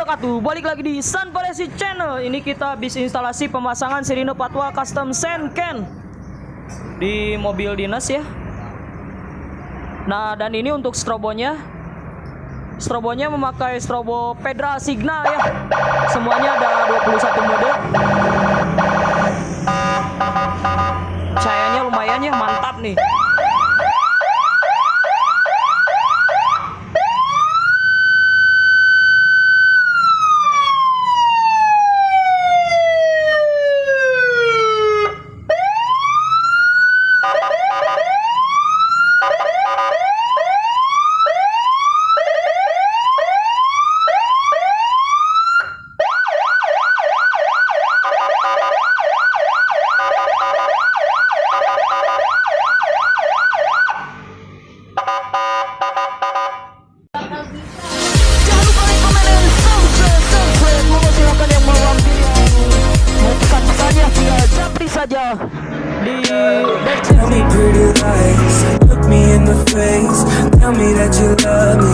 wabarakatuh. Balik lagi di Sanparesi Channel. Ini kita habis instalasi pemasangan sirine Patwa custom Senken di mobil dinas ya. Nah, dan ini untuk strobonya. Strobonya memakai strobo Pedra Signal ya. Semuanya ada 21 mode. Cahayanya lumayan ya, mantap nih. Saja di Tell me pretty lies, look me in the face, tell me that you love me,